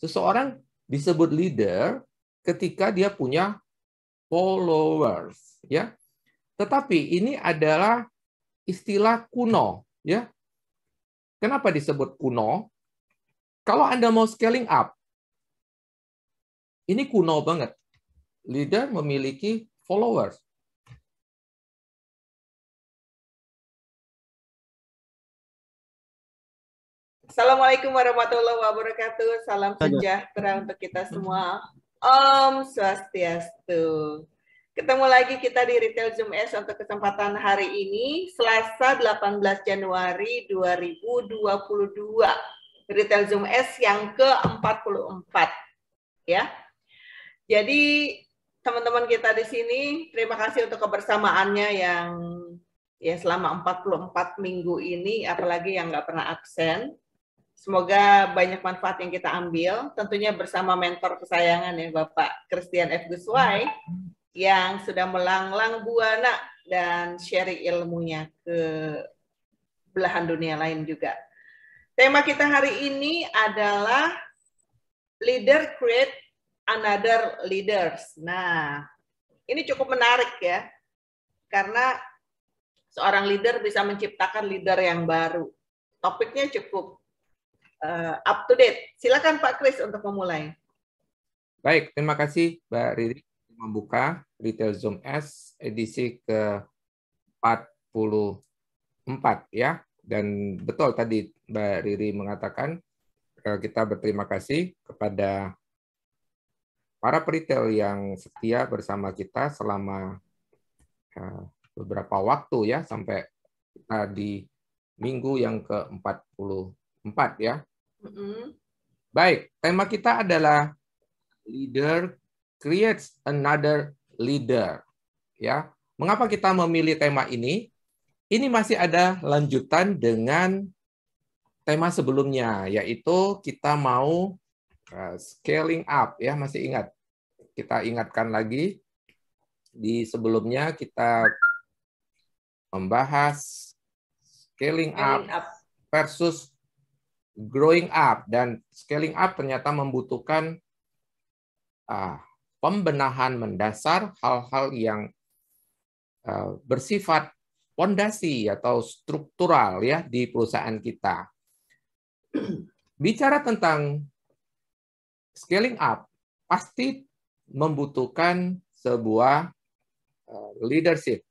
Seseorang disebut leader ketika dia punya followers, ya. Tetapi ini adalah istilah kuno, ya. Kenapa disebut kuno? Kalau Anda mau scaling up, ini kuno banget. Leader memiliki followers. Assalamualaikum warahmatullahi wabarakatuh. Salam sejahtera untuk kita semua. Om Swastiastu. Ketemu lagi kita di Retail Zoom S untuk kesempatan hari ini, Selasa 18 Januari 2022. Retail Zoom S yang ke-44. Ya. Jadi teman-teman kita di sini, terima kasih untuk kebersamaannya yang ya selama 44 minggu ini, apalagi yang nggak pernah absen. Semoga banyak manfaat yang kita ambil, tentunya bersama mentor kesayangan ya Bapak Christian F. Guswai yang sudah melanglang buana dan sharing ilmunya ke belahan dunia lain juga. Tema kita hari ini adalah Leader Create Another Leaders. Nah, ini cukup menarik ya, karena seorang leader bisa menciptakan leader yang baru. Topiknya cukup up to date. Silakan Pak Kris untuk memulai. Baik, terima kasih Mbak Riri membuka Retail Zoom S edisi ke-44 ya. Dan betul tadi Mbak Riri mengatakan kita berterima kasih kepada para peritel yang setia bersama kita selama beberapa waktu ya, sampai kita di minggu yang ke-44 ya. Baik, tema kita adalah Leader Creates Another Leader. Ya, mengapa kita memilih tema ini? Ini masih ada lanjutan dengan tema sebelumnya, yaitu kita mau scaling up. Ya, masih ingat? Kita ingatkan lagi di sebelumnya kita membahas scaling up versus growing up, dan scaling up ternyata membutuhkan pembenahan mendasar hal-hal yang bersifat fondasi atau struktural ya di perusahaan kita. Bicara tentang scaling up pasti membutuhkan sebuah leadership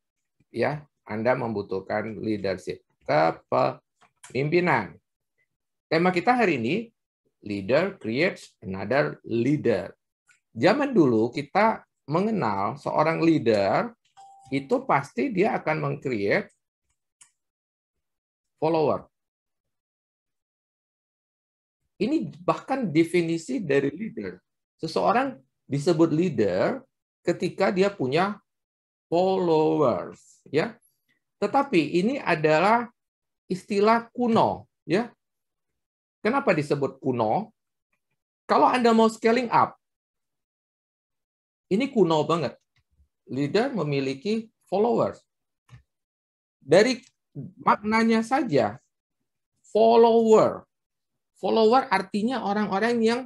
ya. Anda membutuhkan leadership, kepemimpinan. Tema kita hari ini, Leader Creates Another Leader. Zaman dulu kita mengenal seorang leader, itu pasti dia akan meng-create follower. Ini bahkan definisi dari leader. Seseorang disebut leader ketika dia punya followers. Ya. Tetapi ini adalah istilah kuno. Ya. Kenapa disebut kuno? Kalau Anda mau scaling up, ini kuno banget. Leader memiliki followers. Dari maknanya saja, follower. Follower artinya orang-orang yang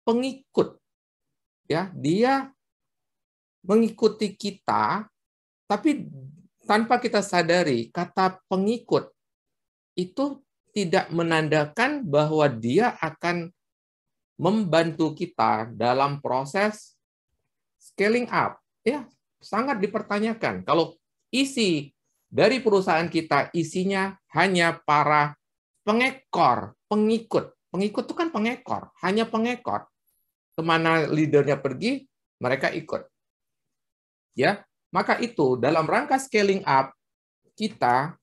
pengikut. Ya, dia mengikuti kita, tapi tanpa kita sadari, kata pengikut itu tidak menandakan bahwa dia akan membantu kita dalam proses scaling up. Ya, sangat dipertanyakan. Kalau isi dari perusahaan kita isinya hanya para pengekor, pengikut. Pengikut itu kan pengekor, hanya pengekor. Kemana leadernya pergi, mereka ikut. Ya, maka itu dalam rangka scaling up kita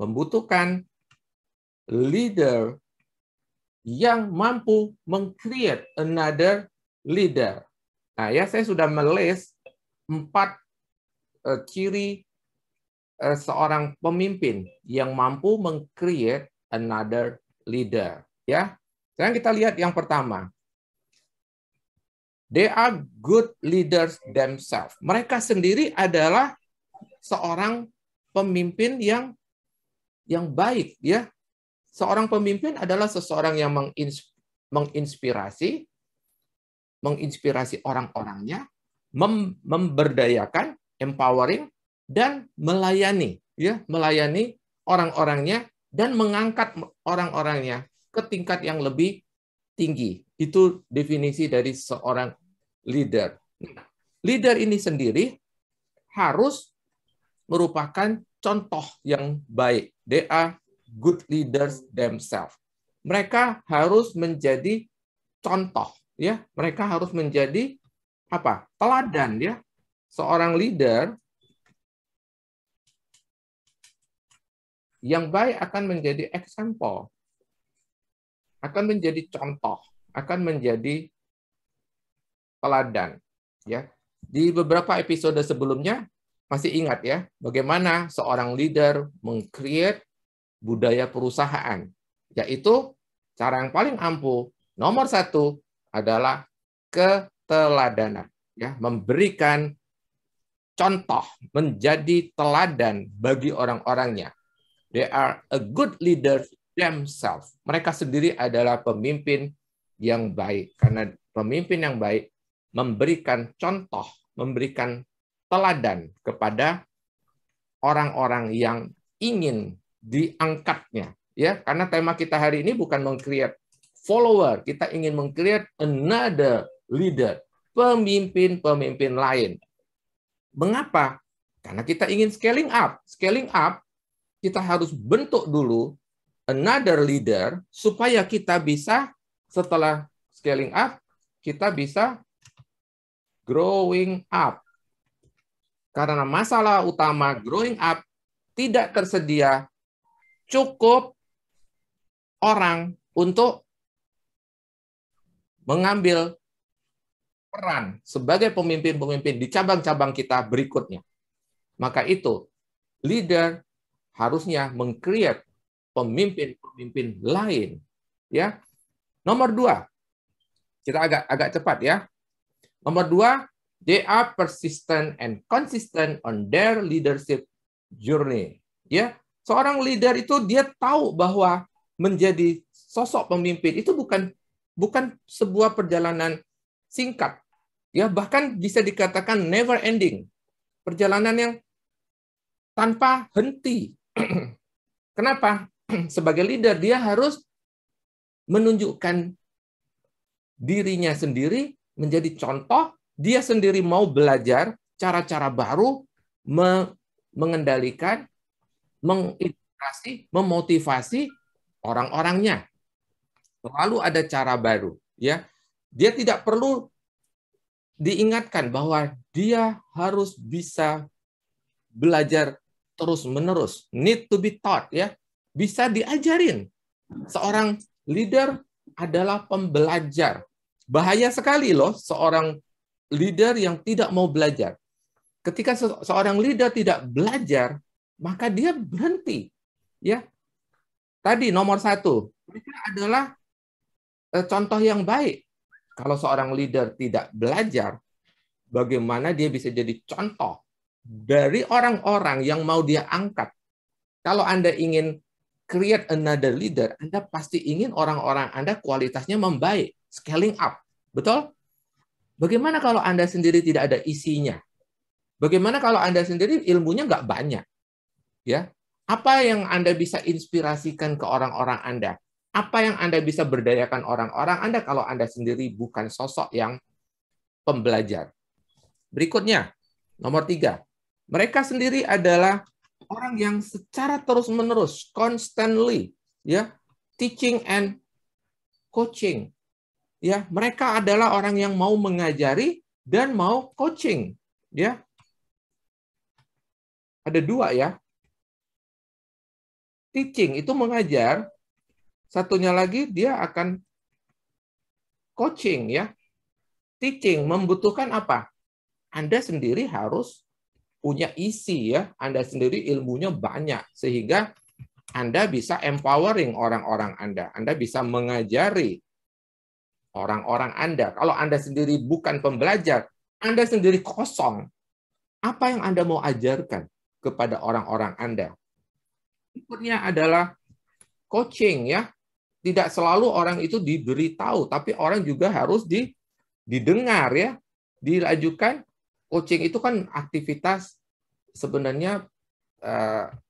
membutuhkan leader yang mampu meng-create another leader. Nah, ya saya sudah melis 4 ciri seorang pemimpin yang mampu meng-create another leader. Ya, sekarang kita lihat yang pertama. They are good leaders themselves. Mereka sendiri adalah seorang pemimpin yang baik, ya. Seorang pemimpin adalah seseorang yang menginspirasi orang-orangnya, memberdayakan, empowering, dan melayani, ya, melayani orang-orangnya dan mengangkat orang-orangnya ke tingkat yang lebih tinggi. Itu definisi dari seorang leader. Leader ini sendiri harus merupakan contoh yang baik. They are good leaders themselves. Mereka harus menjadi contoh, ya. Mereka harus menjadi apa? Teladan, ya. Seorang leader yang baik akan menjadi example, akan menjadi contoh, akan menjadi teladan, ya. Di beberapa episode sebelumnya masih ingat ya, bagaimana seorang leader meng-create budaya perusahaan, yaitu cara yang paling ampuh nomor 1 adalah keteladanan, ya, memberikan contoh, menjadi teladan bagi orang-orangnya. They are a good leader themselves. Mereka sendiri adalah pemimpin yang baik, karena pemimpin yang baik memberikan contoh, memberikan teladan kepada orang-orang yang ingin diangkatnya, ya. Karena tema kita hari ini bukan meng-create follower, kita ingin meng-create another leader, pemimpin-pemimpin lain. Mengapa? Karena kita ingin scaling up. Scaling up, kita harus bentuk dulu another leader supaya kita bisa, setelah scaling up, kita bisa growing up. Karena masalah utama growing up, tidak tersedia cukup orang untuk mengambil peran sebagai pemimpin-pemimpin di cabang-cabang kita berikutnya. Maka itu, leader harusnya meng-create pemimpin-pemimpin lain. Ya. Nomor 2, kita agak cepat ya. Nomor 2, they are persistent and consistent on their leadership journey. Ya, seorang leader itu dia tahu bahwa menjadi sosok pemimpin itu bukan sebuah perjalanan singkat. Ya, bahkan bisa dikatakan never ending. Perjalanan yang tanpa henti. Kenapa? Sebagai leader dia harus menunjukkan dirinya sendiri menjadi contoh. Dia sendiri mau belajar cara-cara baru, mengendalikan, menginspirasi, memotivasi orang-orangnya. Selalu ada cara baru, ya. Dia tidak perlu diingatkan bahwa dia harus bisa belajar terus-menerus. Need to be taught, ya. Bisa diajarin. Seorang leader adalah pembelajar. Bahaya sekali loh seorang leader yang tidak mau belajar. Ketika seorang leader tidak belajar, maka dia berhenti. Ya, tadi nomor 1, mereka adalah contoh yang baik. Kalau seorang leader tidak belajar, bagaimana dia bisa jadi contoh dari orang-orang yang mau dia angkat? Kalau Anda ingin create another leader, Anda pasti ingin orang-orang Anda kualitasnya membaik, scaling up. Betul? Bagaimana kalau Anda sendiri tidak ada isinya? Bagaimana kalau Anda sendiri ilmunya nggak banyak? Ya, apa yang Anda bisa inspirasikan ke orang-orang Anda? Apa yang Anda bisa berdayakan orang-orang Anda kalau Anda sendiri bukan sosok yang pembelajar? Berikutnya, nomor 3. Mereka sendiri adalah orang yang secara terus-menerus, constantly, ya, teaching and coaching. Ya, mereka adalah orang yang mau mengajari dan mau coaching. Ya, ada 2 ya. Teaching itu mengajar, satunya lagi dia akan coaching ya. Teaching membutuhkan apa? Anda sendiri harus punya isi ya. Anda sendiri ilmunya banyak sehingga Anda bisa empowering orang-orang Anda. Anda bisa mengajari orang-orang Anda. Kalau Anda sendiri bukan pembelajar, Anda sendiri kosong. Apa yang Anda mau ajarkan kepada orang-orang Anda? Berikutnya adalah coaching ya. tidak selalu orang itu diberitahu, tapi orang juga harus didengar ya, dilajukan. Coaching itu kan aktivitas sebenarnya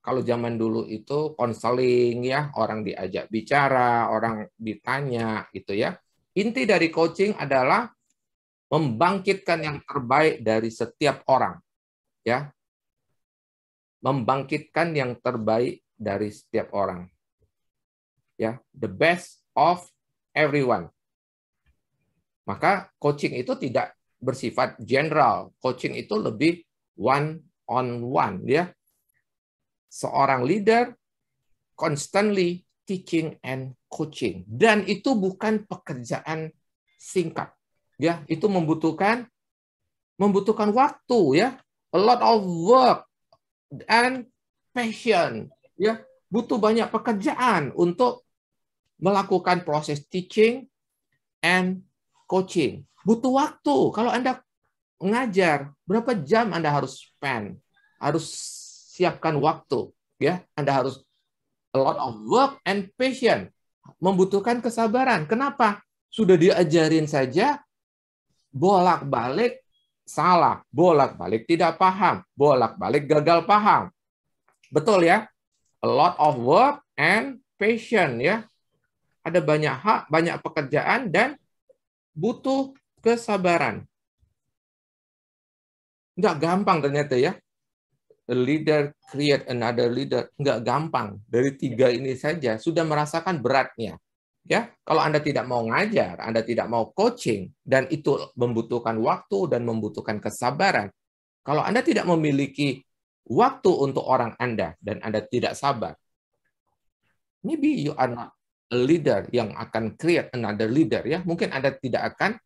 kalau zaman dulu itu konseling ya, orang diajak bicara, orang ditanya gitu ya. Inti dari coaching adalah membangkitkan yang terbaik dari setiap orang ya. Membangkitkan yang terbaik dari setiap orang. Ya, the best of everyone. Maka coaching itu tidak bersifat general. Coaching itu lebih one on one ya. Seorang leader constantly teaching and coaching, dan itu bukan pekerjaan singkat ya, itu membutuhkan waktu ya, a lot of work and passion ya, butuh banyak pekerjaan untuk melakukan proses teaching and coaching. Butuh waktu. Kalau Anda mengajar, berapa jam Anda harus spend? Harus siapkan waktu ya. Anda harus a lot of work and passion. Membutuhkan kesabaran. Kenapa? Sudah diajarin saja bolak-balik salah, bolak-balik tidak paham, bolak-balik gagal paham. Betul ya? A lot of work and passion ya. Ada banyak hak, banyak pekerjaan, dan butuh kesabaran. Nggak gampang ternyata ya. A leader create another leader. Nggak gampang. Dari 3 ini saja sudah merasakan beratnya. Ya, kalau Anda tidak mau ngajar, Anda tidak mau coaching, dan itu membutuhkan waktu dan membutuhkan kesabaran. Kalau Anda tidak memiliki waktu untuk orang Anda dan Anda tidak sabar, maybe you are not a leader yang akan create another leader ya. Mungkin Anda tidak akan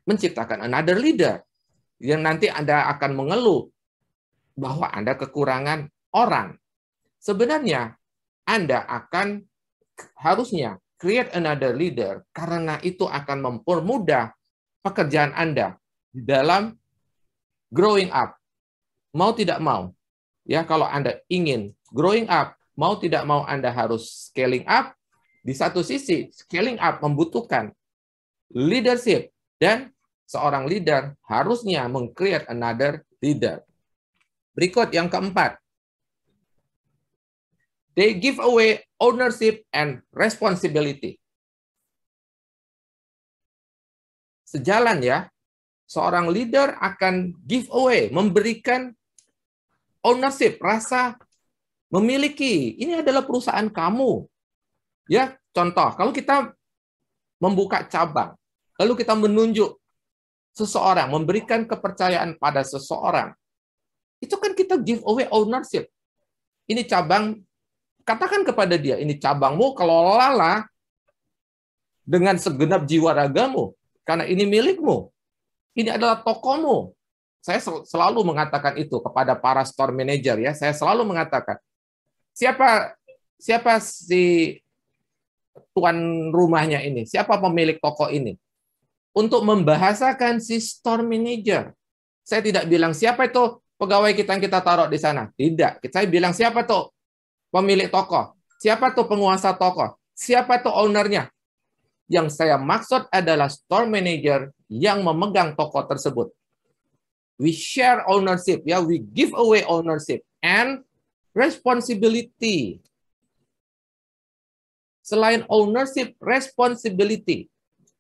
menciptakan another leader yang nanti Anda akan mengeluh bahwa Anda kekurangan orang. Sebenarnya Anda akan harusnya create another leader, karena itu akan mempermudah pekerjaan Anda di dalam growing up. Mau tidak mau. Ya, kalau Anda ingin growing up, mau tidak mau Anda harus scaling up. Di satu sisi, scaling up membutuhkan leadership, dan seorang leader harusnya meng-create another leader. Berikut yang keempat. They give away ownership and responsibility. Sejalan ya, seorang leader akan give away, memberikan ownership, rasa memiliki. Ini adalah perusahaan kamu. Ya, contoh, kalau kita membuka cabang, lalu kita menunjuk seseorang, memberikan kepercayaan pada seseorang, itu kan kita give away ownership. Ini cabang, katakan kepada dia, ini cabangmu, kelolalah dengan segenap jiwa ragamu, karena ini milikmu. Ini adalah tokomu. Saya selalu mengatakan itu kepada para store manager ya. Saya selalu mengatakan, siapa si tuan rumahnya ini? Siapa pemilik toko ini? Untuk membahasakan si store manager. Saya tidak bilang siapa itu pegawai kita yang kita taruh di sana. Tidak. Saya bilang siapa tuh pemilik toko? Siapa tuh penguasa toko? Siapa tuh ownernya? Yang saya maksud adalah store manager yang memegang toko tersebut. We share ownership, ya, we give away ownership and responsibility. Selain ownership, responsibility,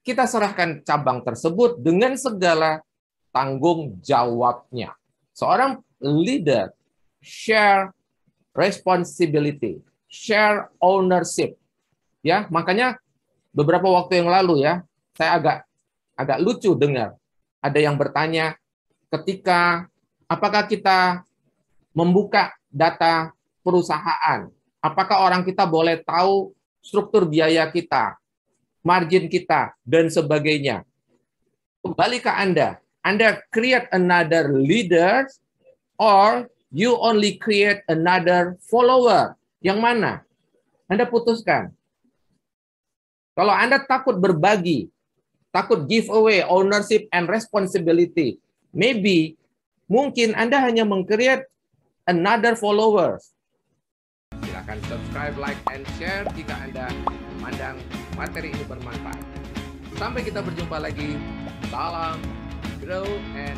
kita serahkan cabang tersebut dengan segala tanggung jawabnya. Seorang leader share responsibility, share ownership. Ya, makanya beberapa waktu yang lalu ya, saya agak lucu dengar ada yang bertanya, ketika apakah kita membuka data perusahaan, apakah orang kita boleh tahu struktur biaya kita, margin kita, dan sebagainya. Kembali ke Anda. Anda create another leader or you only create another follower. Yang mana? Anda putuskan. Kalau Anda takut berbagi, takut give away ownership and responsibility, mungkin Anda hanya meng-create another followers. Silakan. Silakan subscribe, like, and share jika Anda memandang materi ini bermanfaat. Sampai kita berjumpa lagi. Salam, grow, and